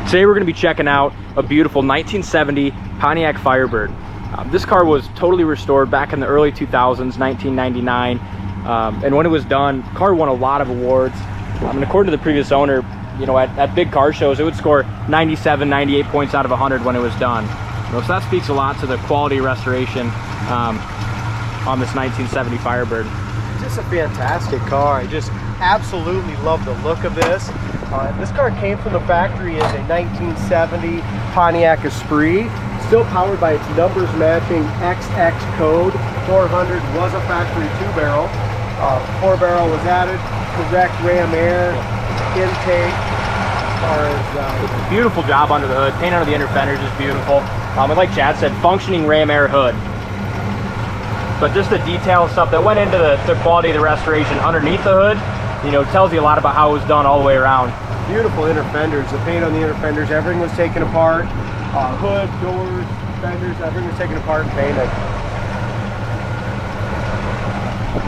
Today we're going to be checking out a beautiful 1970 Pontiac Firebird. This car was totally restored back in the early 2000s, 1999, and when it was done, the car won a lot of awards. And according to the previous owner, you know, at big car shows, it would score 97, 98 points out of 100 when it was done. You know, so that speaks a lot to the quality restoration on this 1970 Firebird. Just a fantastic car. I just absolutely love the look of this. This car came from the factory as a 1970 Pontiac Esprit, still powered by its numbers matching XX code. 400 was a factory 2-barrel. 4-barrel was added, correct ram air intake. As far as beautiful job under the hood. Paint under the inner fenders is beautiful. And like Chad said, functioning ram air hood. But just the detail stuff that went into the quality of the restoration underneath the hood, you know, tells you a lot about how it was done all the way around. Beautiful inner fenders. The paint on the inner fenders, everything was taken apart. Hood, doors, fenders, everything was taken apart and painted.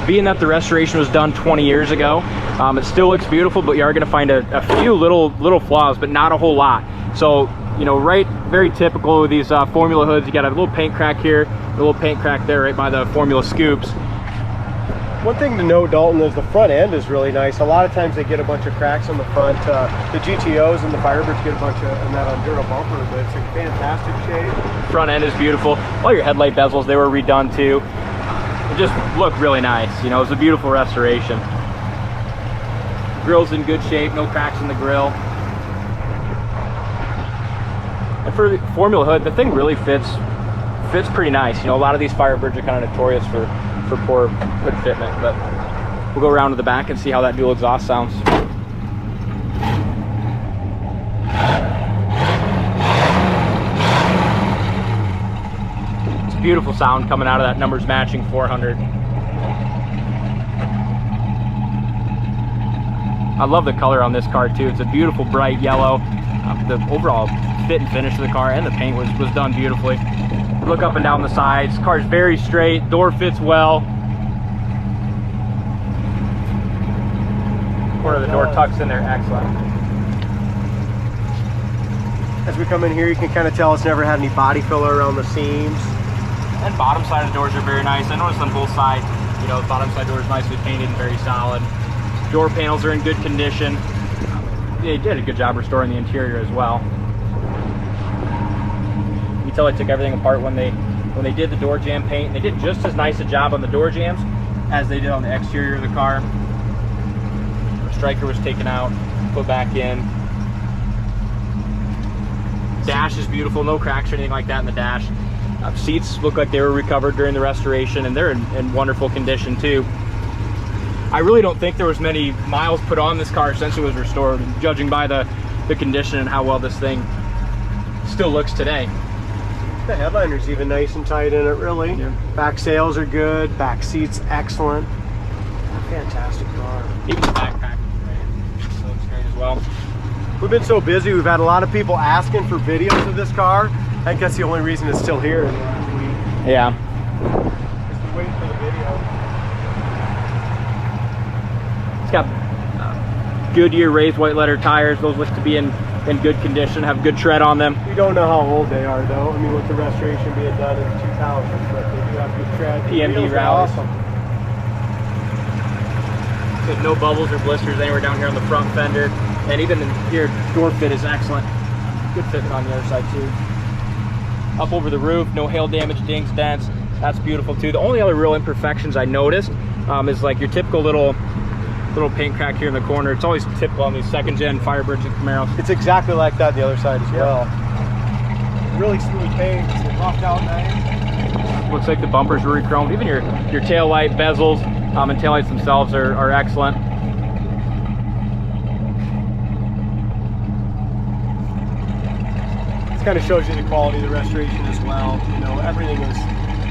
Being that the restoration was done 20 years ago, it still looks beautiful, but you are going to find a few little flaws, but not a whole lot. So, you know, very typical of these formula hoods. You got a little paint crack here, a little paint crack there right by the formula scoops. One thing to note, Dalton, is the front end is really nice. A lot of times they get a bunch of cracks on the front. The GTOs and the Firebirds get a bunch of in that Enduro bumper, but it's in fantastic shape. Front end is beautiful. All your headlight bezels, they were redone too. It just looked really nice. You know, it was a beautiful restoration. Grill's in good shape, no cracks in the grill. And for the formula hood, the thing really fits pretty nice. You know, a lot of these Firebirds are kind of notorious for poor hood fitment, but we'll go around to the back and see how that dual exhaust sounds. It's a beautiful sound coming out of that numbers matching 400. I love the color on this car too. It's a beautiful bright yellow. The overall fit and finish of the car and the paint was done beautifully. Look up and down the sides. Car's very straight. Door fits well. Corner of the door tucks in there. Excellent. As we come in here, you can kind of tell it's never had any body filler around the seams. And bottom side of the doors are very nice. I noticed on both sides, you know, the bottom side door is nicely painted and very solid. Door panels are in good condition. They did a good job restoring the interior as well. You tell they took everything apart when they did the door jamb paint. They did just as nice a job on the door jambs as they did on the exterior of the car. The striker was taken out, put back in. Dash is beautiful, no cracks or anything like that in the dash. Seats look like they were recovered during the restoration, and they're in wonderful condition too. I really don't think there was many miles put on this car since it was restored, judging by the condition and how well this thing still looks today. The headliner's even nice and tight in it, really. Yeah. Back sails are good, back seats excellent. Fantastic car. Even the backpack looks great as well. We've been so busy, we've had a lot of people asking for videos of this car. I think that's the only reason it's still here in the last week. Yeah. Just been waiting for the video. It's got Goodyear raised white letter tires. Those look to be in good condition, have good tread on them. We don't know how old they are though. I mean, with the restoration being done in the 2000s, but they do have good tread. PMD rallies. Awesome. There's no bubbles or blisters anywhere down here on the front fender. And even here, door fit is excellent. Good fitment on the other side too. Up over the roof, no hail damage, dings, dents. That's beautiful too. The only other real imperfections I noticed is like your typical little paint crack here in the corner. It's always typical on these second gen Firebirds and Camaros. It's exactly like that the other side as well. Really smooth paint. It's buffed out nice. Looks like the bumpers were re-chromed. Even your tail light bezels and taillights themselves are excellent. This kind of shows you the quality of the restoration as well. You know, everything was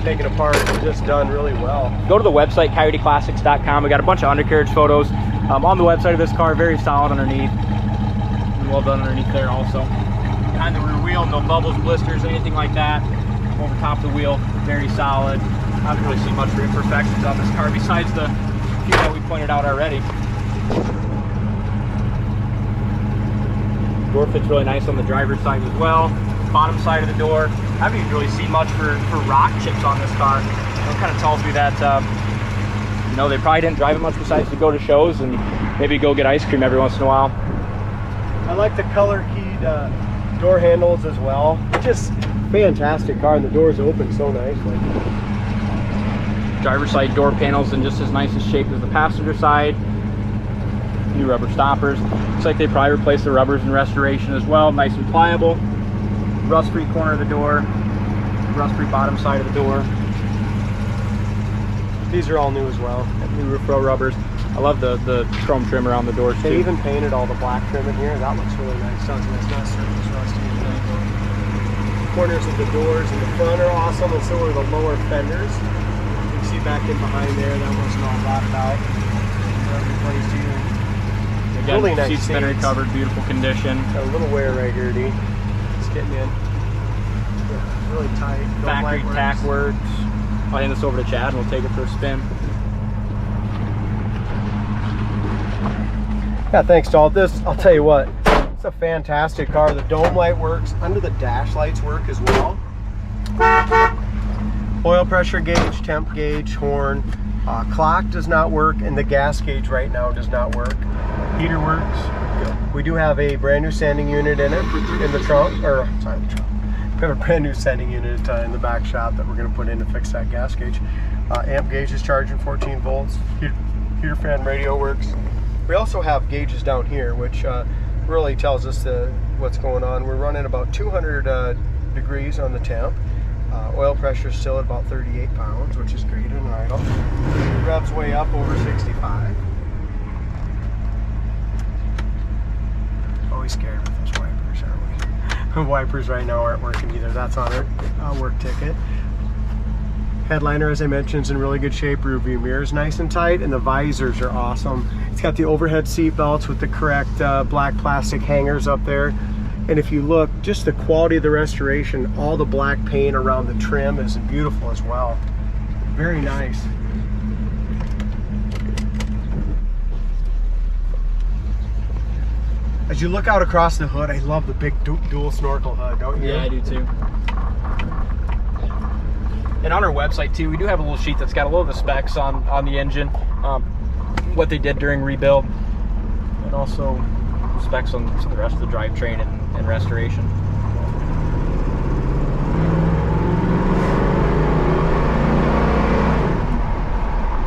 taken apart and just done really well. Go to the website, coyoteclassics.com. We got a bunch of undercarriage photos on the website of this car. Very solid underneath. And well done underneath there also. Behind the rear wheel, no bubbles, blisters, anything like that. Over top of the wheel, very solid. I haven't really seen much for imperfections on this car besides the few that we pointed out already. Door fits really nice on the driver's side as well. Bottom side of the door. I haven't even really seen much for rock chips on this car. It kind of tells me that, you know, they probably didn't drive it much besides to go to shows and maybe go get ice cream every once in a while. I like the color keyed door handles as well. Just fantastic car, and the doors open so nicely. Driver's side door panels in just as nice a shape as the passenger side. New rubber stoppers. Looks like they probably replaced the rubbers in restoration as well. Nice and pliable. Rust-free corner of the door. Rust-free bottom side of the door. These are all new as well. New roof rail rubbers. I love the chrome trim around the doors too. They even painted all the black trim in here. That looks really nice, doesn't it? It's not surface rusty. Corners of the doors in the front are awesome, and so are the lower fenders. You can see back in behind there, that wasn't all rotted out. Replaced here. Again, Really nice seats been recovered, beautiful condition. Got a little wear right here, D. It's getting in. Yeah, really tight. Factory tack works. I'll hand this over to Chad and we'll take it for a spin. Yeah, thanks, Dalt. This, I'll tell you what, it's a fantastic car. The dome light works. Under the dash lights work as well. Oil pressure gauge, temp gauge, horn. Clock does not work, and the gas gauge right now does not work. Heater works. We do have a brand new sanding unit in it, in the trunk, or sorry, the trunk. We have a brand new sanding unit in the back shop that we're going to put in to fix that gas gauge. Amp gauge is charging 14 volts. Heater fan radio works. We also have gauges down here, which really tells us what's going on. We're running about 200 degrees on the temp. Oil pressure is still at about 38 pounds, which is great in idle. Revs way up over 65. Always scared with those wipers, aren't we? Wipers right now aren't working either. That's on our work ticket. Headliner, as I mentioned, is in really good shape. Rear view mirror is nice and tight, and the visors are awesome. It's got the overhead seat belts with the correct black plastic hangers up there. And if you look, just the quality of the restoration, all the black paint around the trim is beautiful as well. Very nice. As you look out across the hood, I love the big dual snorkel hood, don't you? Yeah, I do too. And on our website too, we do have a little sheet that's got a little of the specs on the engine, what they did during rebuild, and also specs on some of the rest of the drivetrain and restoration.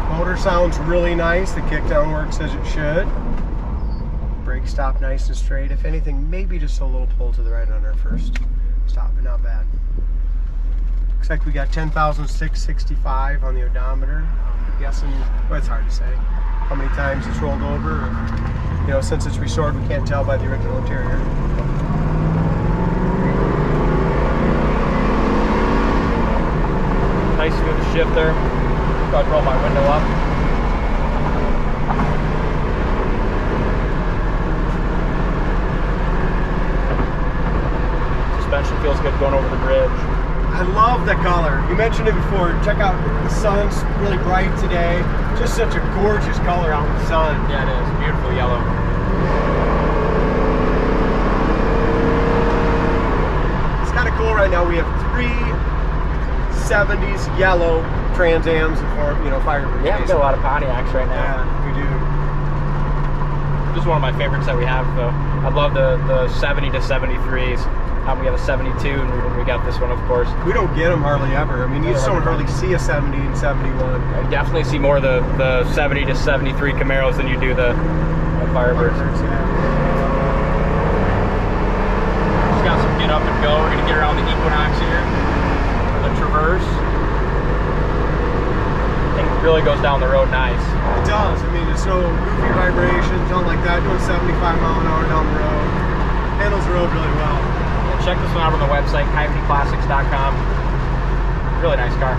Motor sounds really nice. The kickdown works as it should. Brake stop nice and straight. If anything, maybe just a little pull to the right on our first stop, but not bad. Looks like we got 10,665 on the odometer. I'm guessing, well, it's hard to say how many times it's rolled over. You know, since it's restored, we can't tell by the original interior. Nice smooth shift there. Go ahead and roll my window up. Suspension feels good going over the bridge. I love the color. You mentioned it before. Check out the sun's really bright today. Just such a gorgeous color out in the sun. Yeah, it is. Beautiful yellow. It's kind of cool right now. We have 3 70s yellow Trans Ams and, you know, Firebird. Yeah, we've got a lot of Pontiacs right now. Yeah, we do. This is one of my favorites that we have, though. I love the 70 to 73s. We have a 72, and we got this one, of course. We don't get them hardly ever. I mean, you just don't hardly see a 70 and 71. I definitely see more of the 70 to 73 Camaros than you do the Firebirds. Yeah. Just got some get up and go. We're going to get around the Equinox here. The Traverse. Thing really goes down the road nice. It does. I mean, there's no goofy vibrations, nothing like that. Doing 75 mile an hour down the road. Handles the road really well. Check this one out on the website, coyoteclassics.com. Really nice car.